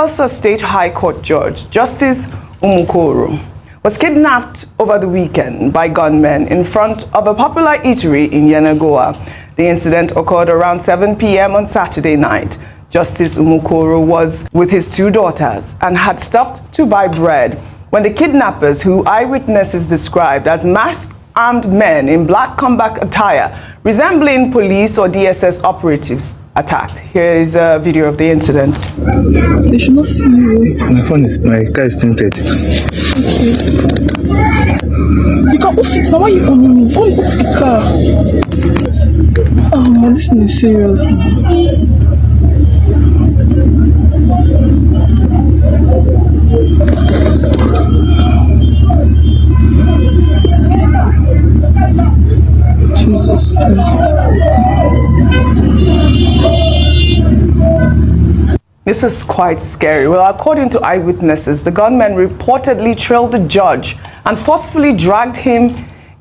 Bayelsa State High Court Judge, Justice Umukoro, was kidnapped over the weekend by gunmen in front of a popular eatery in Yenagoa. The incident occurred around 7 p.m. on Saturday night. Justice Umukoro was with his two daughters and had stopped to buy bread when the kidnappers, who eyewitnesses described as masked armed men in black combat attire, resembling police or DSS operatives, attacked. Here is a video of the incident. They should not see you. My car is tinted. Okay. You can't off it. Now why are you owning it? Why you off the car? Oh man, this is serious. Jesus Christ. This is quite scary. Well, according to eyewitnesses, the gunmen reportedly trailed the judge and forcefully dragged him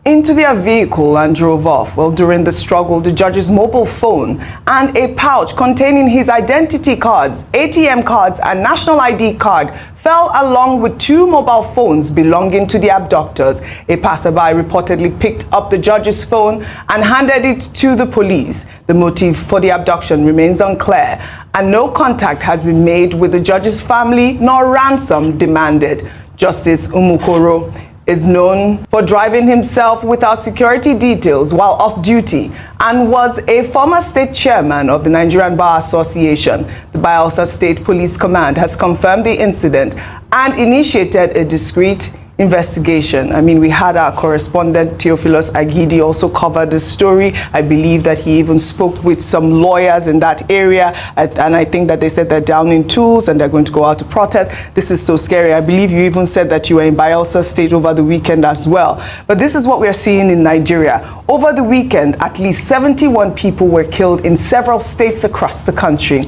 into their vehicle and drove off. Well, during the struggle, the judge's mobile phone and a pouch containing his identity cards, ATM cards, and national ID card fell along with two mobile phones belonging to the abductors. A passerby reportedly picked up the judge's phone and handed it to the police. The motive for the abduction remains unclear, and no contact has been made with the judge's family nor ransom demanded. Justice Umukoro is known for driving himself without security details while off duty and was a former state chairman of the Nigerian Bar Association. The Bayelsa State Police Command has confirmed the incident and initiated a discreet investigation. I mean, we had our correspondent Theophilus Agidi also cover the story. I believe that he even spoke with some lawyers in that area, and I think that they said they're down in tools and they're going to go out to protest. This is so scary. I believe you even said that you were in Bayelsa State over the weekend as well. But this is what we're seeing in Nigeria. Over the weekend, at least 71 people were killed in several states across the country.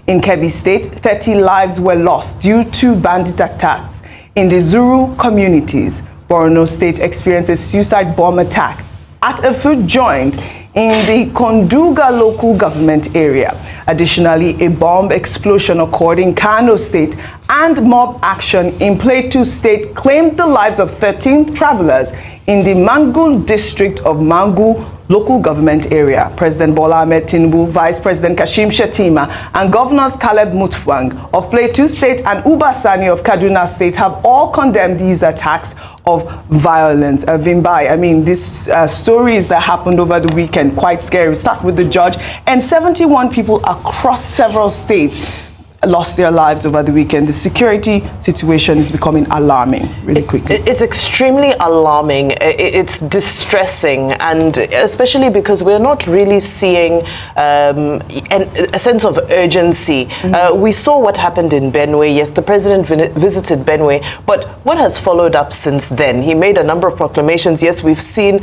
In Kebbi State, 30 lives were lost due to bandit attacks. In the Zuru communities, Borno State experienced a suicide bomb attack at a food joint in the Konduga local government area. Additionally, a bomb explosion occurred in Kano State, and mob action in Plateau State claimed the lives of 13 travelers in the Mangu district of Mangu local government area. President Bola Ahmed Tinubu, Vice President Kashim Shettima, and Governors Caleb Mutfwang of Plateau State and Uba Sani of Kaduna State have all condemned these attacks of violence. Vimbai, I mean, these stories that happened over the weekend, quite scary. We start with the judge, and 71 people across several states lost their lives over the weekend. The security situation is becoming alarming really quickly. It's extremely alarming. It's distressing, and especially because we're not really seeing a sense of urgency. We saw what happened in Benue. Yes, the president visited Benue, but what has followed up since then? He made a number of proclamations. Yes, we've seen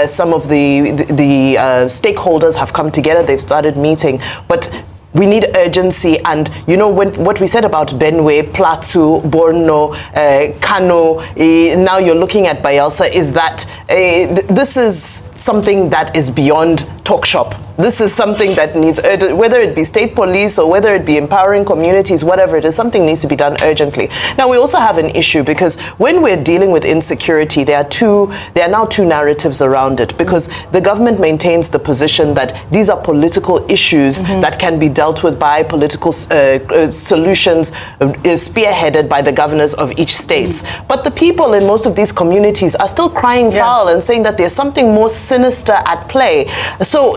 some of the stakeholders have come together. They've started meeting, but we need urgency. And you know, what we said about Benue, Plateau, Borno, Kano, now you're looking at Bayelsa, is that this is something that is beyond talk shop. This is something that needs, whether it be state police or whether it be empowering communities, whatever it is, something needs to be done urgently. Now, we also have an issue because when we're dealing with insecurity, there are now two narratives around it, because the government maintains the position that these are political issues that can be dealt with by political solutions spearheaded by the governors of each states. But the people in most of these communities are still crying foul and saying that there's something more sinister at play. So,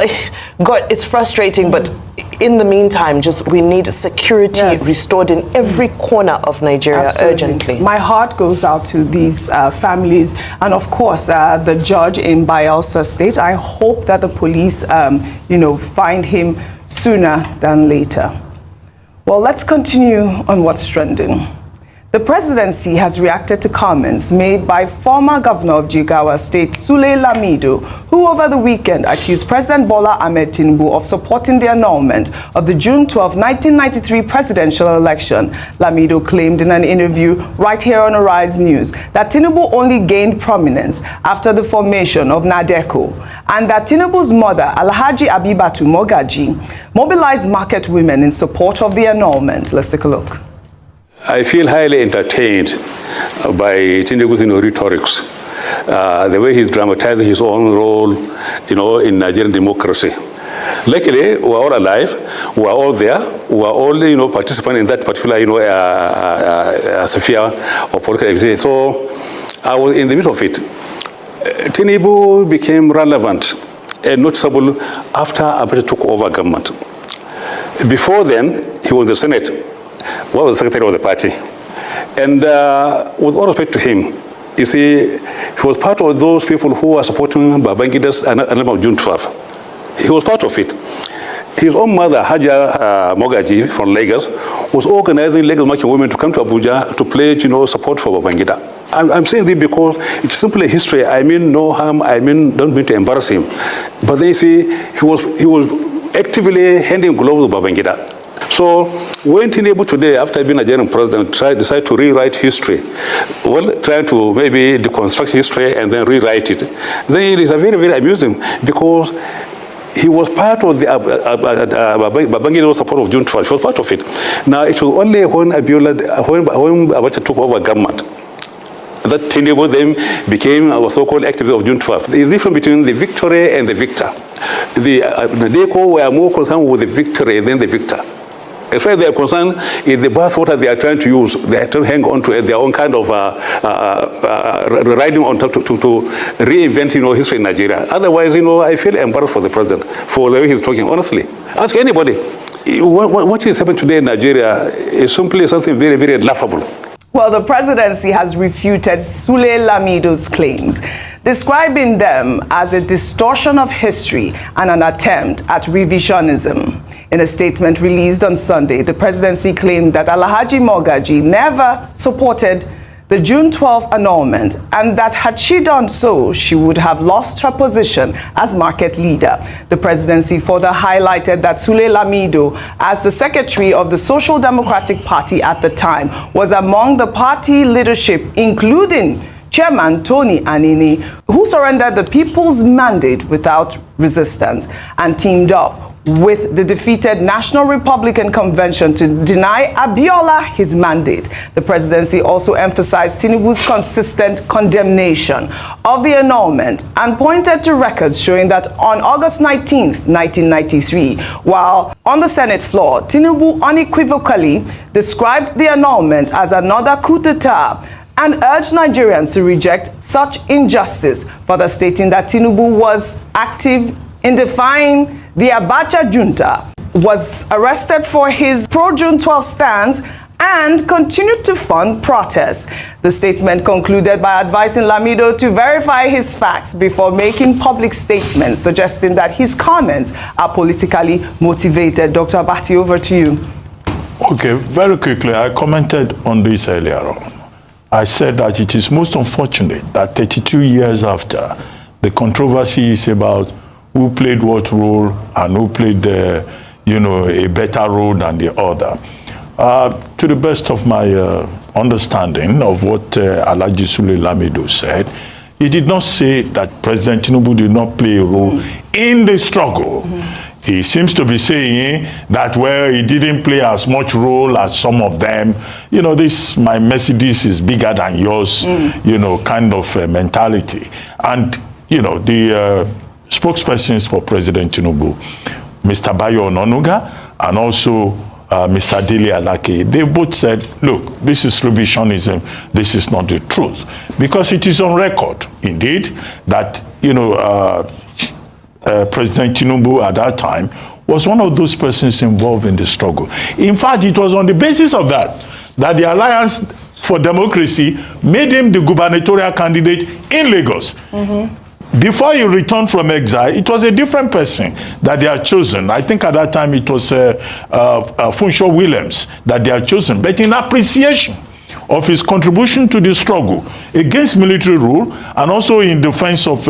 God, it's frustrating, but in the meantime, we need security restored in every corner of Nigeria urgently. My heart goes out to these families, and of course, the judge in Bayelsa State. I hope that the police, find him sooner than later. Well, let's continue on what's trending. The presidency has reacted to comments made by former governor of Jigawa State, Sule Lamido, who over the weekend accused President Bola Ahmed Tinubu of supporting the annulment of the June 12, 1993 presidential election. Lamido claimed in an interview right here on Arise News that Tinubu only gained prominence after the formation of NADECO, and that Tinubu's mother, Alhaji Abibatu Mogaji, mobilized market women in support of the annulment. Let's take a look. I feel highly entertained by Tinubu's rhetorics, the way he's dramatizing his own role, in Nigerian democracy. Luckily, we're all alive, we're all there, we're all, participants in that particular, sphere of political activity. So I was in the middle of it. Tinubu became relevant and noticeable after Abacha took over government. Before then, he was the Senate, was the secretary of the party. And with all respect to him, you see, he was part of those people who were supporting Babangida's annulment of June 12th. He was part of it. His own mother, Haja Mogaji from Lagos, was organizing Lagos marching women to come to Abuja to pledge, support for Babangida. I'm saying this because it's simply history. I mean no harm. I mean don't mean to embarrass him. But they see he was actively handing gloves to Babangida. So when Tinubu today, after being a Nigerian president, decide to rewrite history, trying to maybe deconstruct history and then rewrite it, then it is very, very amusing because he was part of the Babangida support of June 12th. He was part of it. Now, it was only when Abacha took over government that Tinubu then became our so-called activist of June 12th. There is a difference between the victory and the victor. The Nadeko were more concerned with the victory than the victor. As far as they are concerned, in the bathwater they are trying to use, they are trying to hang on to their own kind of riding on top to reinvent, history in Nigeria. Otherwise, I feel embarrassed for the president, for the way he's talking, honestly. Ask anybody. What is happening today in Nigeria is simply something very, very laughable. Well, the presidency has refuted Sule Lamido's claims, describing them as a distortion of history and an attempt at revisionism. In a statement released on Sunday, the presidency claimed that Alhaji Mogaji never supported the June 12th annulment, and that had she done so, she would have lost her position as market leader. The presidency further highlighted that Sule Lamido, as the secretary of the Social Democratic Party at the time, was among the party leadership, including Chairman Tony Anini, who surrendered the people's mandate without resistance and teamed up with the defeated National Republican Convention to deny Abiola his mandate. The presidency also emphasized Tinubu's consistent condemnation of the annulment and pointed to records showing that on August 19th, 1993, while on the Senate floor, Tinubu unequivocally described the annulment as another coup d'etat and urged Nigerians to reject such injustice, further stating that Tinubu was active in defying the Abacha junta, was arrested for his pro-June 12 stance, and continued to fund protests. The statement concluded by advising Lamido to verify his facts before making public statements, suggesting that his comments are politically motivated. Dr. Abati, over to you. Okay, very quickly, I commented on this earlier on. I said that it is most unfortunate that 32 years after, the controversy is about who played what role and who played, a better role than the other. To the best of my understanding of what Alhaji Sule Lamido said, he did not say that President Tinubu did not play a role in the struggle. He seems to be saying that, well, he didn't play as much role as some of them. This, my Mercedes is bigger than yours, kind of mentality. And, the spokespersons for President Tinubu, Mr. Bayo Ononuga and also Mr. Dele Alake, they both said, look, this is revisionism, this is not the truth. Because it is on record, indeed, that, President Tinubu at that time was one of those persons involved in the struggle. In fact, it was on the basis of that the Alliance for Democracy made him the gubernatorial candidate in Lagos. Before he returned from exile, it was a different person that they had chosen. I think at that time it was Funsho Williams that they had chosen. But in appreciation of his contribution to the struggle against military rule and also in defense of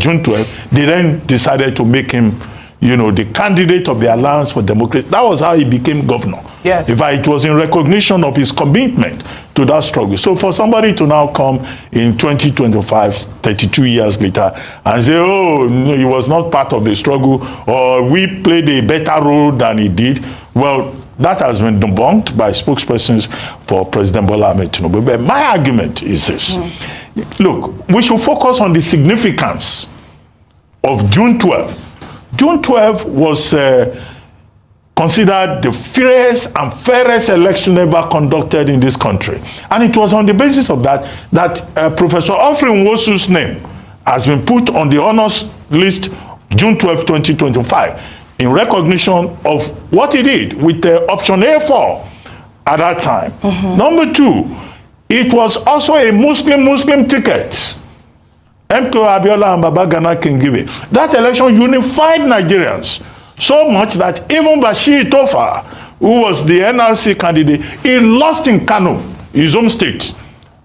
June 12, they then decided to make him, the candidate of the Alliance for Democracy. That was how he became governor. Yes. In fact, it was in recognition of his commitment to that struggle. So for somebody to now come in 2025, 32 years later, and say, oh, no, he was not part of the struggle, or we played a better role than he did, well, That has been debunked by spokespersons for President Bola Ahmed Tinubu. But my argument is this. Look, we should focus on the significance of June 12. June 12 was considered the freest and fairest election ever conducted in this country. And it was on the basis of that Professor Alfred Nwosu's name has been put on the honors list June 12, 2025, in recognition of what he did with option A4 at that time. Number two, it was also a Muslim ticket. MK Abiola and Baba Gana Kingibe. That election unified Nigerians so much that even Bashir Tofa, who was the NRC candidate, he lost in Kano, his home state.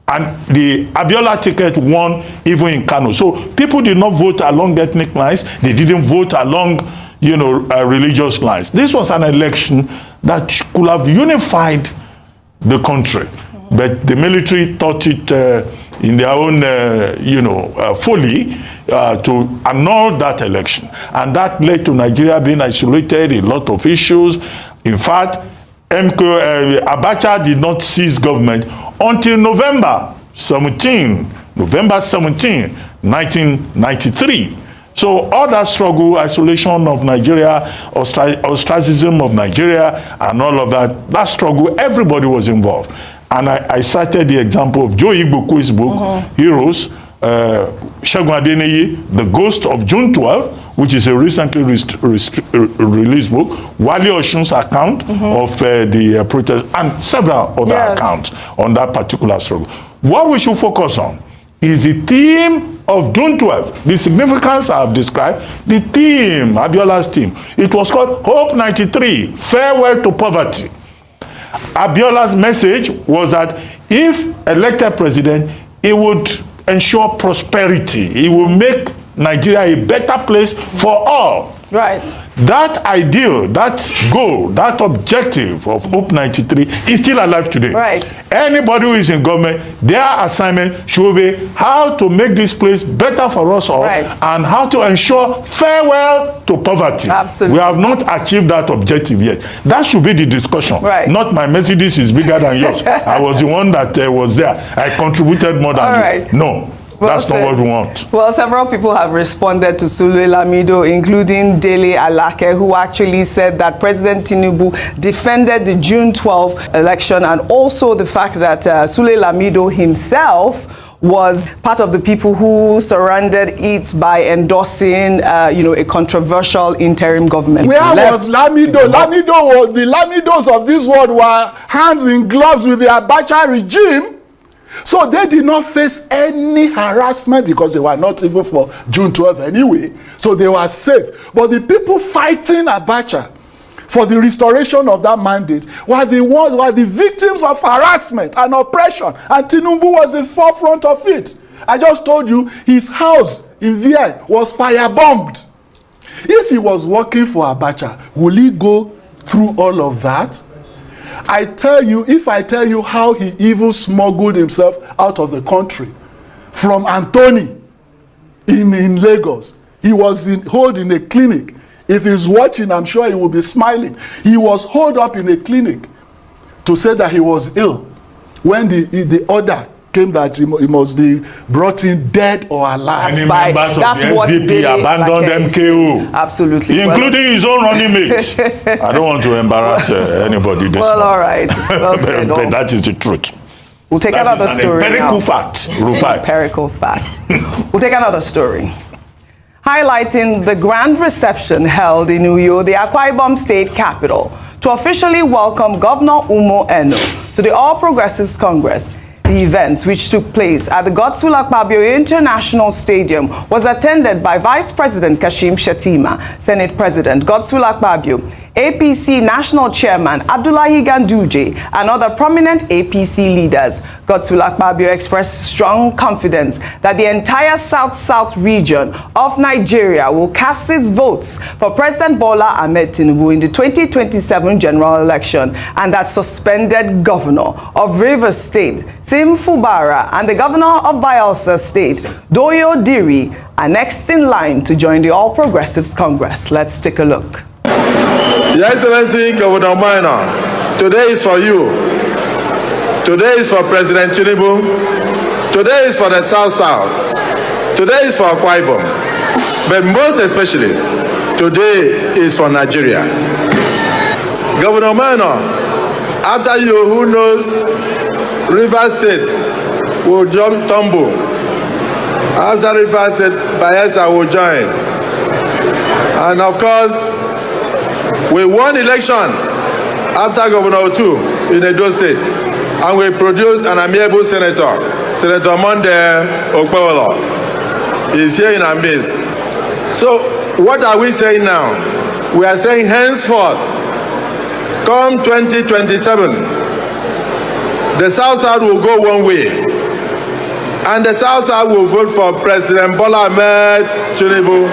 And the Abiola ticket won even in Kano. So people did not vote along ethnic lines. They didn't vote along, religious lines. This was an election that could have unified the country. But the military thought it in their own, folly to annul that election. And that led to Nigeria being isolated, a lot of issues. In fact, Abacha did not seize government until November 17, 1993. So all that struggle, isolation of Nigeria, ostracism of Nigeria, and all of that struggle, everybody was involved. And I cited the example of Joe Igbokwu's book, Heroes, Segun Adeneye, The Ghost of June 12, which is a recently released book, Wale Oshun's account of the protest, and several other accounts on that particular struggle. What we should focus on is the theme of June 12, the significance I have described, the theme, Abiola's theme. It was called Hope 93, Farewell to Poverty. Abiola's message was that if elected president, he would ensure prosperity. He will make Nigeria a better place for all. Right. That ideal, that goal, that objective of Hope 93 is still alive today. Right. Anybody who is in government, their assignment should be how to make this place better for us all, and how to ensure farewell to poverty. Absolutely. We have not achieved that objective yet. That should be the discussion. Right. Not my Mercedes is bigger than yours. I was the one that was there. I contributed more than you. No. Well, that's not what we want. Well, several people have responded to Sule Lamido, including Dele Alake, who actually said that President Tinubu defended the June 12 election, and also the fact that Sule Lamido himself was part of the people who surrounded it by endorsing, a controversial interim government. Where was Lamido? The Lamidos of this world were hands in gloves with the Abacha regime. So they did not face any harassment because they were not even for June 12 anyway. So they were safe. But the people fighting Abacha for the restoration of that mandate were the victims of harassment and oppression. And Tinubu was the forefront of it. I just told you his house in VI was firebombed. If he was working for Abacha, will he go through all of that? If I tell you how he even smuggled himself out of the country from Anthony in Lagos. He was holed in a clinic. If he's watching, I'm sure he will be smiling. He was holed up in a clinic to say that he was ill when the order came that he must be brought in dead or alive. Any members of the SDP abandoned MKO. Absolutely. Including his own running mate. I don't want to embarrass anybody this Well, morning. all right. Well said. But that is the truth. We'll take That another is an story empirical now. fact. Rufai. Empirical fact. We'll take another story. Highlighting the grand reception held in Uyo, the Akwa Ibom state capital, to officially welcome Governor Umo Eno to the All Progressives Congress. The event, which took place at the Godswill Akpabio International Stadium, was attended by Vice President Kashim Shettima, Senate President Godswill Akpabio, APC National Chairman Abdullahi Ganduje, and other prominent APC leaders. Godswill Akpabio expressed strong confidence that the entire South-South region of Nigeria will cast its votes for President Bola Ahmed Tinubu in the 2027 general election, and that suspended Governor of Rivers State, Sim Fubara, and the Governor of Bayelsa State, Doyo Diri, are next in line to join the All Progressives Congress. Let's take a look. Your Excellency Governor Minor, today is for you. Today is for President Tinubu. Today is for the South. Today is for Akwa Ibom. But most especially, today is for Nigeria. Governor Minor, after you, who knows, Rivers State will jump tumble. After Rivers State, Bayelsa will join. And of course, we won election after Governor Otu in Edo State, and we produced an amiable senator, Senator Monday Okpewolo. He's here in our midst. So, what are we saying now? We are saying henceforth, come 2027, the South will go one way, and the South will vote for President Bola Ahmed Tinubu.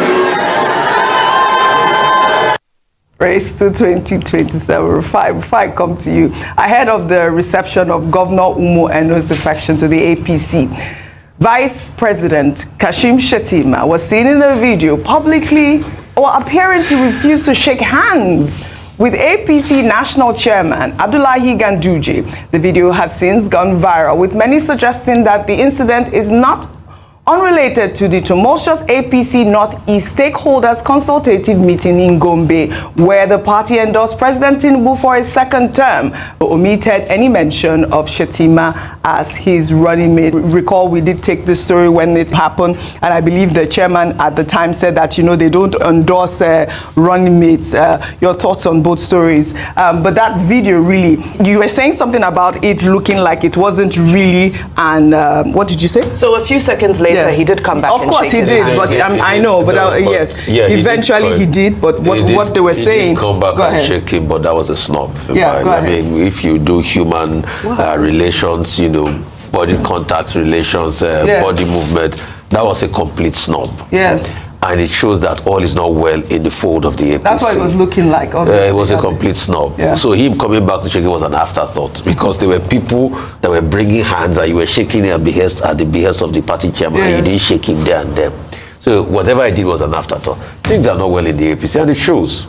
Race to 2027. Before I come to you, ahead of the reception of Governor Umo Eno's defection to the APC, Vice President Kashim Shettima was seen in a video publicly or appearing to refuse to shake hands with APC National Chairman Abdullahi Ganduje. The video has since gone viral, with many suggesting that the incident is not unrelated to the tumultuous APC Northeast stakeholders consultative meeting in Gombe, where the party endorsed President Tinubu for a second term, but omitted any mention of Shettima as his running mate. Recall, we did take this story when it happened, and I believe the chairman at the time said that, you know, they don't endorse running mates. Your thoughts on both stories? But that video, really, you were saying something about it looking like it wasn't really, and what did you say? So a few seconds later, he did come back. Of course he did, but I know, but yes, eventually he did. But what they were saying, come back and shake him, but that was a snub. Yeah, go ahead. I mean, if you do human relations, you know, body contact relations, body movement, that was a complete snub. Yes. And it shows that all is not well in the fold of the APC. That's what it was looking like, obviously. It was a complete snub. Yeah. So him coming back to shake it was an afterthought, because there were people that were bringing hands and you were shaking at the behest of the party chairman, and you didn't shake him there and then. So whatever I did was an afterthought. Things are not well in the APC, and it shows.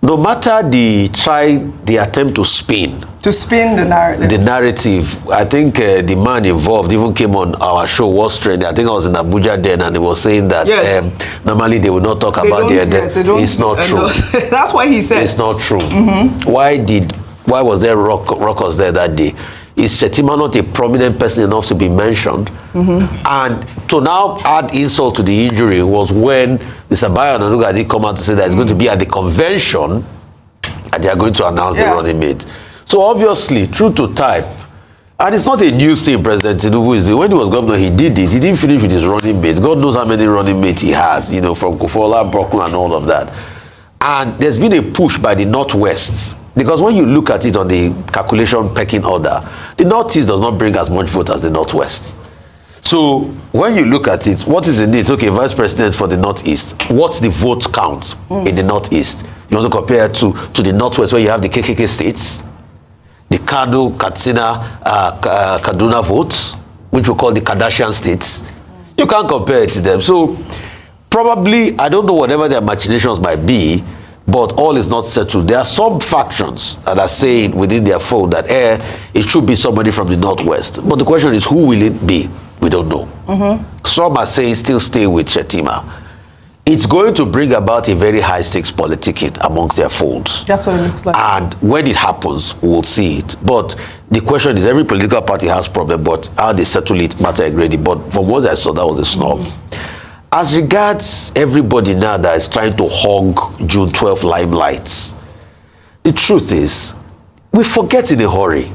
No matter the attempt to spin the narrative. The narrative, I think the man involved even came on our show, Was Trending. I think I was in Abuja then, and he was saying that normally they would not talk about their death. It's not true. That's what he said. It's not true. Why was there rockers there that day? Is Shettima not a prominent person enough to be mentioned? And to now add insult to the injury was when Mr. Bayo Onanuga did come out to say that it's going to be at the convention and they are going to announce the running mate. So obviously, true to type, and it's not a new thing President Tinubu is doing. When he was governor, he did it. He didn't finish with his running mates. God knows how many running mates he has, you know, from Kufuor, Brooklyn, and all of that. And there's been a push by the Northwest, because when you look at it on the calculation pecking order, the Northeast does not bring as much vote as the Northwest. So when you look at it, what is in it? Okay, Vice President for the Northeast. What's the vote count in the Northeast? You want to compare to the Northwest, where you have the KKK states, the Kano, Katsina, Kaduna votes, which we call the Kardashian states. You can't compare it to them. So probably, I don't know whatever their machinations might be, but all is not settled. There are some factions that are saying within their fold that it should be somebody from the Northwest. But the question is, who will it be? We don't know. Some are saying still stay with Shettima. It's going to bring about a very high-stakes politicking amongst their folds. That's what it looks like. And when it happens, we'll see it. But the question is, every political party has problem, but how they settle it matter already. But from what I saw, that was a snub. As regards everybody now that is trying to hog June 12 limelights, the truth is, we forget in a hurry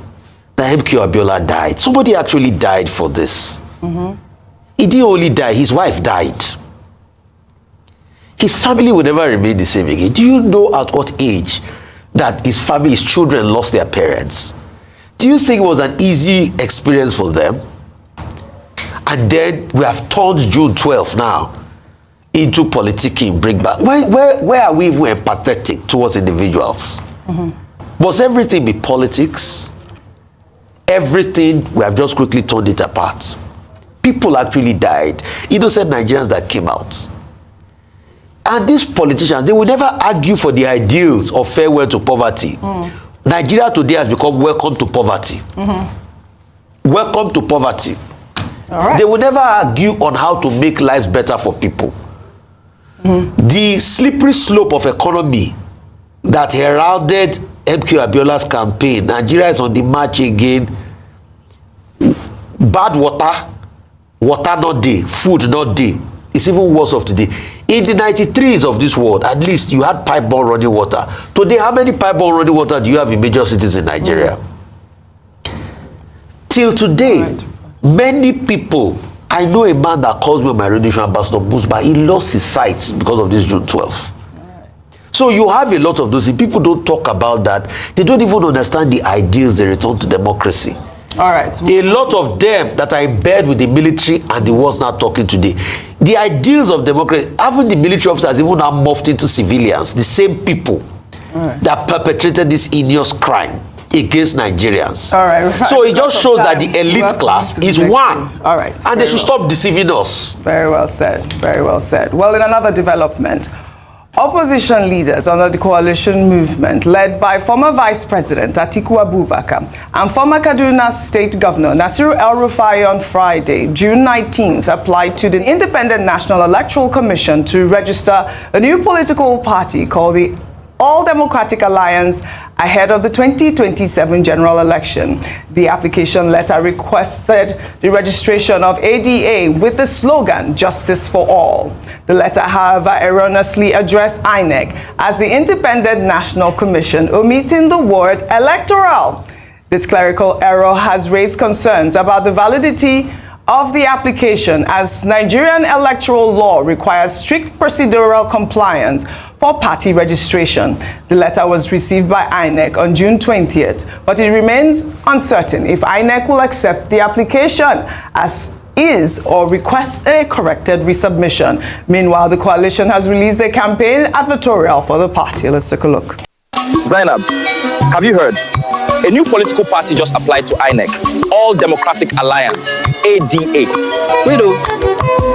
that MK Abiola died. Somebody actually died for this. He didn't only die, his wife died. His family will never remain the same again. Do you know at what age that his family, his children lost their parents? Do you think it was an easy experience for them? And then we have turned June 12th now into politicking, bring back. Where are we even empathetic towards individuals? Must everything be politics? Everything, we have just quickly turned it apart. People actually died. Innocent Nigerians that came out. And these politicians, they will never argue for the ideals of farewell to poverty. Nigeria today has become welcome to poverty. Welcome to poverty. All right. They will never argue on how to make lives better for people. The slippery slope of economy that heralded MK Abiola's campaign, Nigeria is on the march again. Bad water, water not day, food not day. It's even worse of today. In the 93s of this world, at least you had pipe-borne running water. Today, how many pipe-borne running water do you have in major cities in Nigeria? Till today, many people, I know a man that calls me on my radio show, Ambassador Busba, he lost his sight because of this June 12th. So you have a lot of those things. People don't talk about that. They don't even understand the ideals they return to democracy. All right. A lot of them that are in bed with the military and the ones now talking today. The ideals of democracy, having the military officers even now morphed into civilians, the same people that perpetrated this heinous crime against Nigerians. All right. So it just shows that the elite class is one. All right. And they should stop deceiving us. Very well said. Very well said. Well, in another development, opposition leaders under the coalition movement led by former Vice President Atiku Abubakar and former Kaduna State Governor Nasiru El-Rufai on Friday, June 19th, applied to the Independent National Electoral Commission to register a new political party called the All Democratic Alliance ahead of the 2027 general election. The application letter requested the registration of ADA with the slogan, Justice for All. The letter, however, erroneously addressed INEC as the Independent National Commission, omitting the word electoral. This clerical error has raised concerns about the validity of the application, as Nigerian electoral law requires strict procedural compliance for party registration. The letter was received by INEC on June 20th, but it remains uncertain if INEC will accept the application as is or request a corrected resubmission. Meanwhile, the coalition has released a campaign advertorial for the party. Let's take a look. Zainab, have you heard? A new political party just applied to INEC, All Democratic Alliance, ADA. Wait,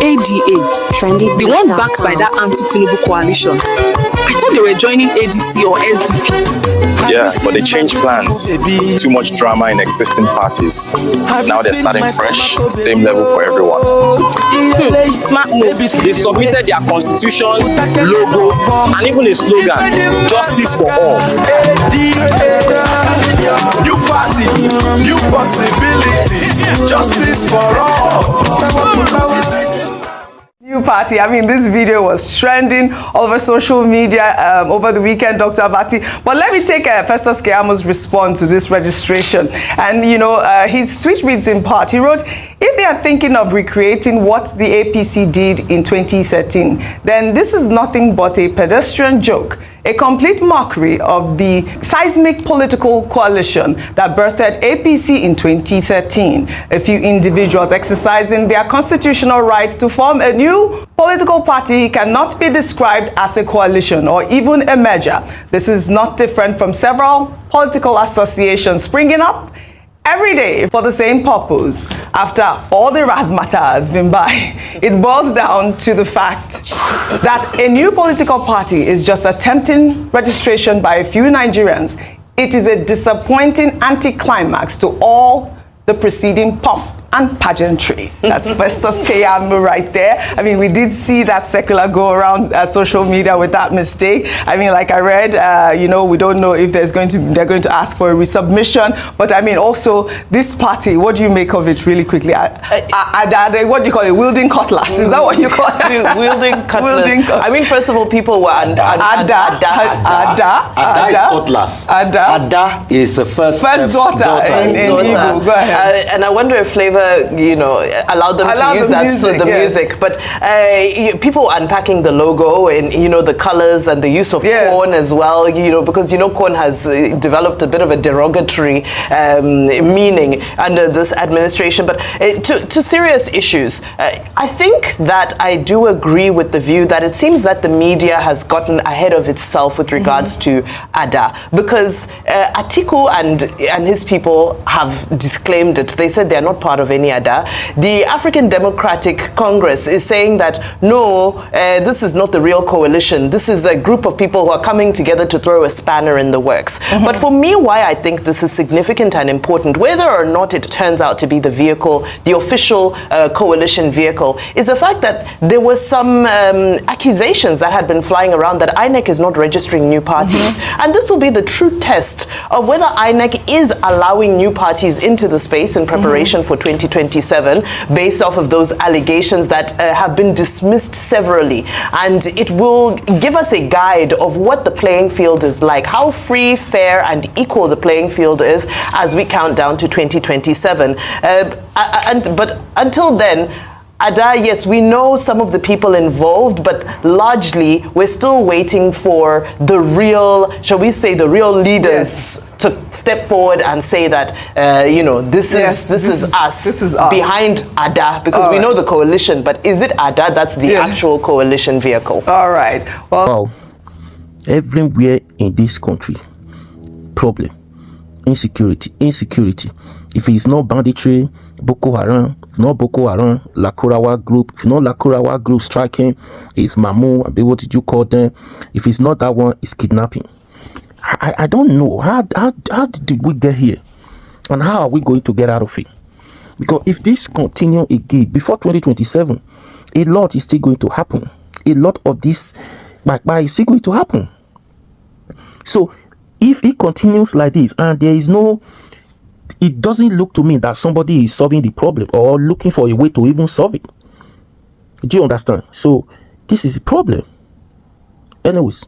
ADA. The one backed by that anti-Tinubu coalition. I thought they were joining ADC or SDP. Yeah, but they changed plans. Too much drama in existing parties. Now they're starting fresh, same level for everyone. Smart move. They submitted their constitution, logo, and even a slogan, Justice for All. New party, new possibilities, justice for all. New party. I mean, this video was trending all over social media over the weekend, Dr. Abati. But let me take Festus Keyamo's response to this registration. And, you know, his tweet reads in part. He wrote, if they are thinking of recreating what the APC did in 2013, then this is nothing but a pedestrian joke, a complete mockery of the seismic political coalition that birthed APC in 2013. A few individuals exercising their constitutional right to form a new political party cannot be described as a coalition or even a merger. This is not different from several political associations springing up every day for the same purpose. After all the razzmatazz has been by, it boils down to the fact that a new political party is just attempting registration by a few Nigerians. It is a disappointing anticlimax to all the preceding pomp and pageantry. That's Festus Keyamo right there. I mean, we did see that secular go around social media with that mistake. I mean, like I read, you know, we don't know if they're going to ask for a resubmission. But I mean, also this party, what do you make of it really quickly? What do you call it? Wielding cutlass. Is that what you call it? Wielding cutlass. I mean, first of all, people were Ada is cutlass. Ada is the first daughter in Igbo. Go ahead. And I wonder if Flavor, you know, allowed them to use the music. But people unpacking the logo and, you know, the colors and the use of corn as well, you know, because, you know, corn has developed a bit of a derogatory meaning under this administration. But to serious issues, I think that I do agree with the view that it seems that the media has gotten ahead of itself with regards to Ada, because Atiku and his people have disclaimed it. They said they're not part of any ADA. The African Democratic Congress is saying that, no, this is not the real coalition. This is a group of people who are coming together to throw a spanner in the works. But for me, why I think this is significant and important, whether or not it turns out to be the vehicle, the official coalition vehicle, is the fact that there were some accusations that had been flying around that INEC is not registering new parties. And this will be the true test of whether INEC is allowing new parties into the space in preparation for 2027 based off of those allegations that have been dismissed severally. And it will give us a guide of what the playing field is like, how free, fair, and equal the playing field is as we count down to 2027. But until then, Ada, yes, we know some of the people involved, but largely we're still waiting for the real, shall we say, the real leaders to step forward and say that, you know, this is us behind Ada, because we know the coalition, but is it Ada that's the actual coalition vehicle? All right. Well, everywhere in this country, problem, insecurity. If it's not banditry, Boko Haram, if not Boko Haram, Lakurawa group, if not Lakurawa group striking, it's Mamu, what did you call them? If it's not that one, it's kidnapping. I don't know. How did we get here? And how are we going to get out of it? Because if this continue again, before 2027, a lot is still going to happen. A lot of this is still going to happen. So, if it continues like this, and there is no, it doesn't look to me that somebody is solving the problem or looking for a way to even solve it. Do you understand? So this is a problem. Anyways,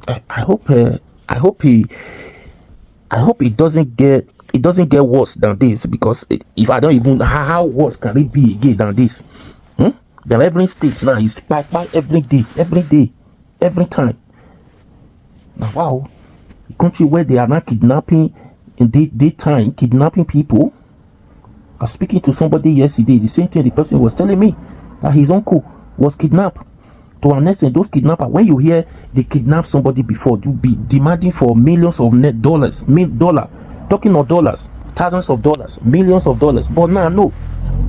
I hope it doesn't get worse than this, because if I don't even, how worse can it be again than this? Then every state now is by every day, every time. Now, wow, a country where they are not kidnapping in daytime, kidnapping people. I was speaking to somebody yesterday, the same thing the person was telling me, that his uncle was kidnapped. To an extent, those kidnappers, when you hear they kidnap somebody before, you be demanding for millions of net dollars, talking of dollars, thousands of dollars, millions of dollars. But now, no,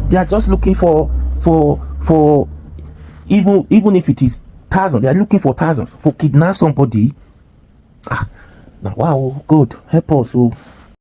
they are just looking for even if it is thousands, they are looking for thousands for kidnap somebody. Now, wow, God help us.